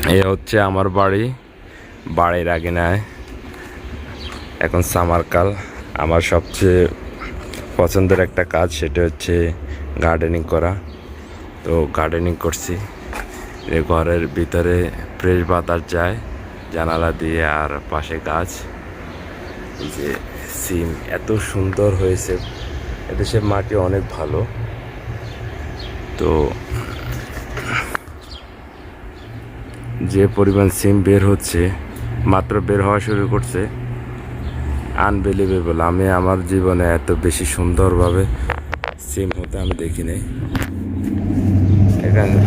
এই হচ্ছে আমার বাড়ির আঙিনায় এখন সামারকাল। আমার সবচেয়ে পছন্দের একটা কাজ, সেটা হচ্ছে গার্ডেনিং করা। তো গার্ডেনিং করছি, ঘরের ভিতরে ফ্রেশ বাতাস যায় জানালা দিয়ে, আর পাশে গাছ। এই যে সিম এত সুন্দর হয়েছে, এদেশের মাটি অনেক ভালো। তো যে পরিমাণ সিম বের হচ্ছে, মাত্র বের হওয়া শুরু করছে, আনবিলিভেবল। আমি আমার জীবনে এত বেশি সুন্দরভাবে সিম হতে আমি দেখি নাই। এখানে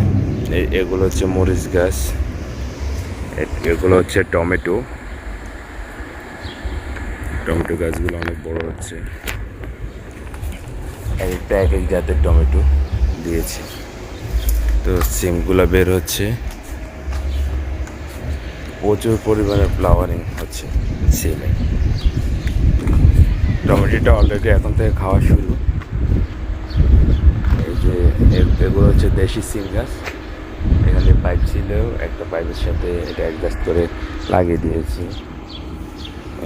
এগুলো হচ্ছে মরিচ গাছ, এগুলো হচ্ছে টমেটো গাছগুলো অনেক বড় হচ্ছে। একটা এক এক জাতের টমেটো দিয়েছি। তো সিমগুলো বের হচ্ছে, প্রচুর পরিমাণে ফ্লাওয়ারিং হচ্ছে সিমে। টমেটোটা অলরেডি এখন থেকে খাওয়া শুরু। এই যে এগুলো হচ্ছে দেশি সিম গাছ। এখানে পাইপ ছিল, একটা পাইপের সাথে এটা অ্যাডজাস্ট করে লাগিয়ে দিয়েছি।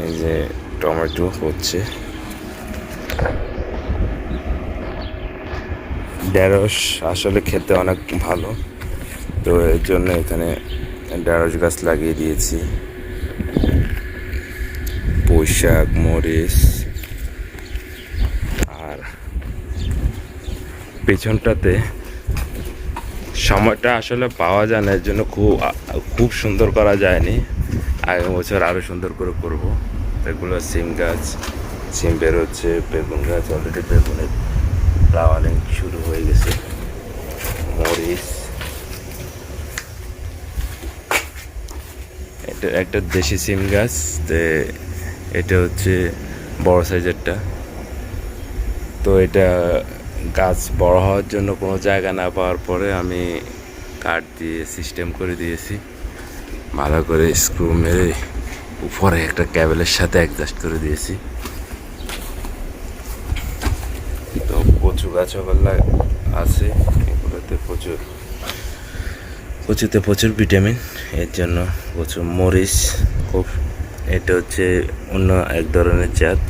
এই যে টমেটো হচ্ছে, ঢেঁড়স আসলে খেতে অনেক ভালো, তো এর জন্য এখানে ঢেঁড়স গাছ লাগিয়ে দিয়েছি। পুঁই শাক, মরিচ, আর পেছনটাতে সময়টা আসলে পাওয়া যায় না, এর জন্য খুব সুন্দর করা যায়নি। আগামী বছর আরও সুন্দর করে করব। এগুলো সিম গাছ, সিম বের হচ্ছে। বেগুন গাছ অলরেডি বেগুনের ফ্লাওয়ারিং শুরু হয়ে গেছে। মরিচ, এটা একটা দেশি সিম গাছ। এটা হচ্ছে বড় সাইজেরটা। তো এটা গাছ বড় হওয়ার জন্য কোনো জায়গা না পাওয়ার পরে আমি কাঠ দিয়ে সিস্টেম করে দিয়েছি, ভালো করে স্ক্রু মেরে উপরে একটা ক্যাবেলের সাথে অ্যাডজাস্ট করে দিয়েছি। তো কচু গাছ আছে, এগুলোতে প্রচুর ভিটামিন, এর জন্য প্রচুর। মরিচ এটা হচ্ছে অন্য এক ধরনের জাত।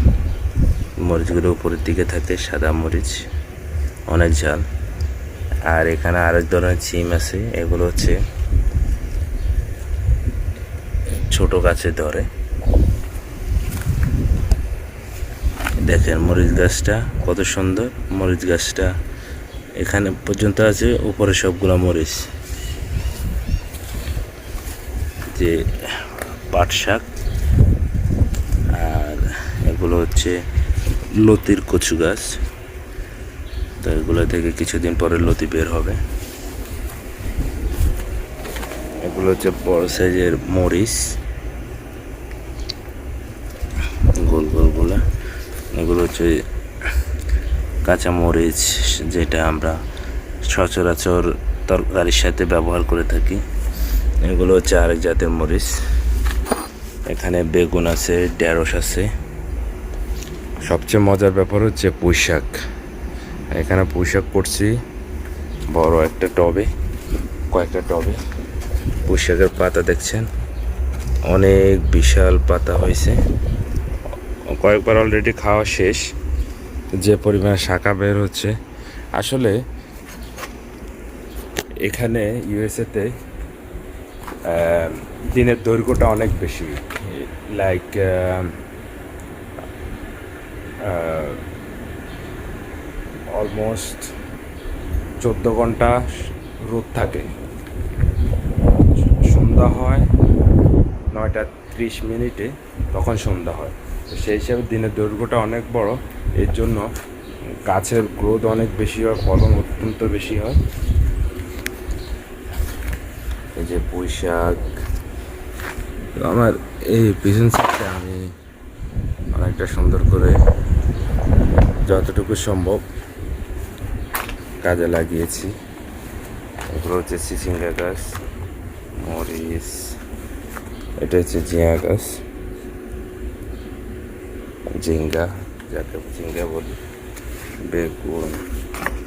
মরিচগুলো উপরের দিকে থাকে, সাদা মরিচ, অনেক ঝাল। আর এখানে আরেক ধরনের সিম আছে, এগুলো হচ্ছে ছোট গাছে ধরে। দেখেন মরিচ গাছটা কত সুন্দর। মরিচ গাছটা এখানে পর্যন্ত আছে, উপরে সবগুলো মরিচ। যে পাট শাক, আর এগুলো হচ্ছে লতির কচু গাছ। তো এগুলো থেকে কিছুদিন পরে লতি বের হবে। এগুলো হচ্ছে বড় সাইজের মরিচ, গোল গোলগুলো। এগুলো হচ্ছে কাঁচা মরিচ, যেটা আমরা সচরাচর তরকারির সাথে ব্যবহার করে থাকি। এগুলো হচ্ছে আরেক জাতের মরিচ। এখানে বেগুন আছে, ঢেঁড়স আছে। সবচেয়ে মজার ব্যাপার হচ্ছে পুঁই শাক। এখানে পুঁই শাক করছি বড় একটা টবে, কয়েকটা টবে। পুঁই শাকের পাতা দেখছেন, অনেক বিশাল পাতা হয়েছে। কয়েকবার অলরেডি খাওয়া শেষ। যে পরিমাণে শাখা বের হচ্ছে, আসলে এখানে ইউএসএতে দিনের দৈর্ঘ্যটা অনেক বেশি, লাইক অলমোস্ট 14 ঘন্টা রোদ থাকে। সন্ধ্যা হয় 9:30, তখন সন্ধ্যা হয়। তো সেই হিসাবে দিনের দৈর্ঘ্যটা অনেক বড়, এর জন্য গাছের গ্রোথ অনেক বেশি হয়, ফলন অত্যন্ত বেশি হয়। এই যে পুঁই শাক, আমার এই পিছন সাইডটা আমি অনেকটা সুন্দর করে যতটুকু সম্ভব কাজে লাগিয়েছি। এগুলো হচ্ছে চিচিঙ্গা গাছ, মরিচ, এটা হচ্ছে ঝিঙা গাছ, ঝিঙ্গা, যাকে ঝিঙ্গা বলি, বেগুন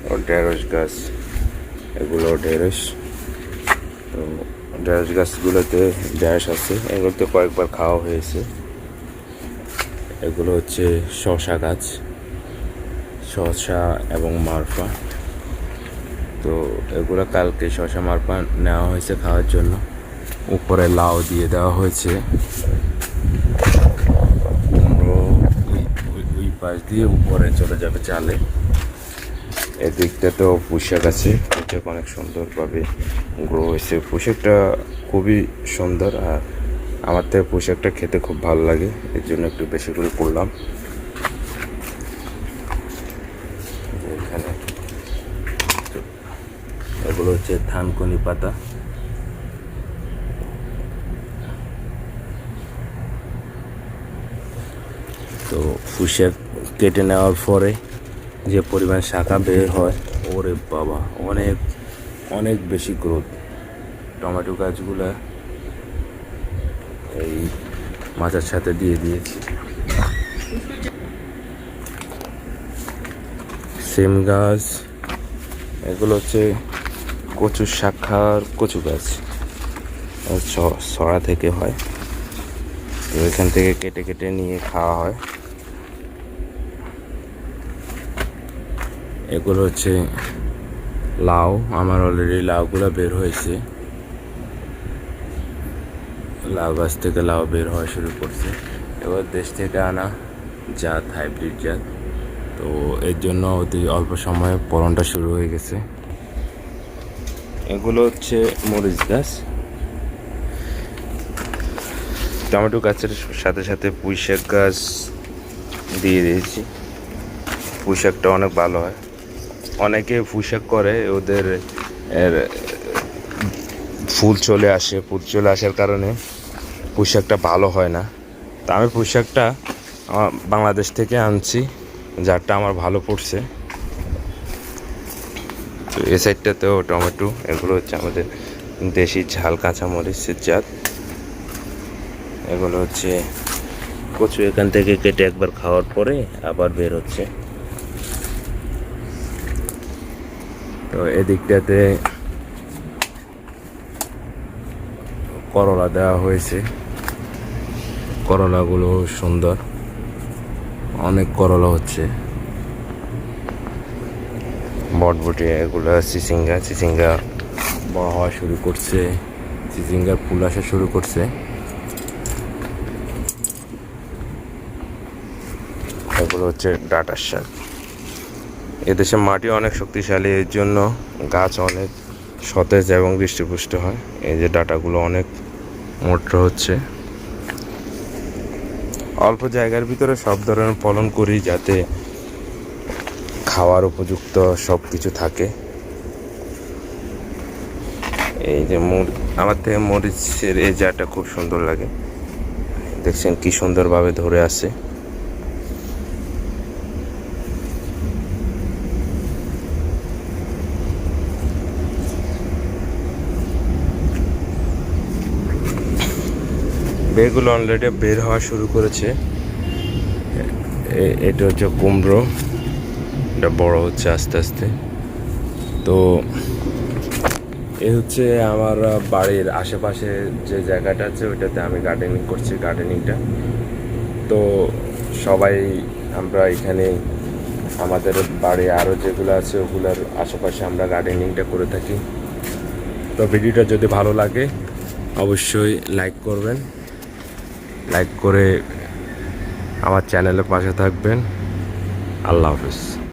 ও ঢেঁড়স গাছ, এগুলো ঢেঁড়স। তো ঢ্যাঁড়স গাছগুলোতে ঢ্যাঁড়স আছে, এগুলোতে কয়েকবার খাওয়া হয়েছে। এগুলো হচ্ছে শসা গাছ, শসা এবং মারফা। তো এগুলো কালকে শসা মারফা নেওয়া হয়েছে খাওয়ার জন্য। উপরে লাউ দিয়ে দেওয়া হয়েছে। কুমড়ো ওই পাশ দিয়ে উপরে চলে যাবে চালে। এদিকটা তো পুঁইশাক আছে, পুঁইশাক অনেক সুন্দরভাবে গ্রো হয়েছে। পুঁইশাকটা খুবই সুন্দর, আর আমার থেকে পুঁইশাকটা খেতে খুব ভালো লাগে, এর জন্য একটু বেশি করে করলাম। এখানে এগুলো হচ্ছে থানকুনি পাতা। তো পুঁইশাক কেটে নেওয়ার পরে যে পরিমাণ শাখা বের হয়, ওরে বাবা, অনেক অনেক বেশি গ্রোথ। টমেটো গাছগুলা এই মাচার সাথে দিয়ে দিয়েছি। সিম গাছ, এগুলো হচ্ছে কচুর শাখার কচু গাছ, ছড়া থেকে হয়। তো এখান থেকে কেটে কেটে নিয়ে খাওয়া হয়। এগুলো হচ্ছে লাউ, আমার অলরেডি লাউগুলো বের হয়েছে। লাউ গাছ থেকে লাউ বের হওয়া শুরু করছে। এবার দেশ থেকে আনা জাত, হাইব্রিড জাত, তো এর জন্য অতি অল্প সময়ে ফলনটা শুরু হয়ে গেছে। এগুলো হচ্ছে মরিচ গাছ। টমেটো গাছের সাথে সাথে পুঁইশাক গাছ দিয়ে দিয়েছি। পুঁইশাকটা অনেক ভালো হয়। অনেকে পুঁইশাক করে, ওদের এর ফুল চলে আসে, ফুল চলে আসার কারণে পুঁইশাকটা ভালো হয় না। তা আমি পুঁইশাকটা বাংলাদেশ থেকে আনছি, যারটা আমার ভালো পড়ছে। তো এ সাইডটাতেও টমেটো, এগুলো হচ্ছে আমাদের দেশি ঝাল কাঁচামরিচের জাত। এগুলো হচ্ছে কচু, এখান থেকে কেটে একবার খাওয়ার পরে আবার বের হচ্ছে। তো এদিকটাতে করলা দেওয়া হয়েছে। করলাগুলো সুন্দর, অনেক করলা হচ্ছে। বটবটি, এগুলো চিচিঙ্গা বড় হওয়া শুরু করছে, চিচিঙ্গার ফুল আসা শুরু করছে। এগুলো হচ্ছে ডাঁটার শাক। এদেশে মাটি অনেক শক্তিশালী, এর জন্য গাছ অনেক সতেজ এবং হৃষ্টপুষ্ট হয়। এই যে ডাঁটাগুলো অনেক মোটা হচ্ছে। অল্প জায়গার ভিতরে সব ধরনের ফলন করি, যাতে খাওয়ার উপযুক্ত সব কিছু থাকে। এই যে আমার থেকে মরিচের এই জারটা খুব সুন্দর লাগে, দেখছেন কি সুন্দরভাবে ধরে আছে। বেরগুলো অলরেডি বের হওয়া শুরু করেছে। এটা হচ্ছে কুমড়ো, এটা বড় হচ্ছে আস্তে আস্তে। তো এ হচ্ছে আমার বাড়ির আশেপাশে যে জায়গাটা আছে, ওইটাতে আমি গার্ডেনিং করছি। গার্ডেনিংটা তো সবাই আমরা এখানে, আমাদের বাড়ি আরও যেগুলো আছে ওগুলোর আশেপাশে আমরা গার্ডেনিংটা করে থাকি। তো ভিডিওটা যদি ভালো লাগে অবশ্যই লাইক করবেন, লাইক করে আমার চ্যানেলের পাশে থাকবেন। আল্লাহ হাফেজ।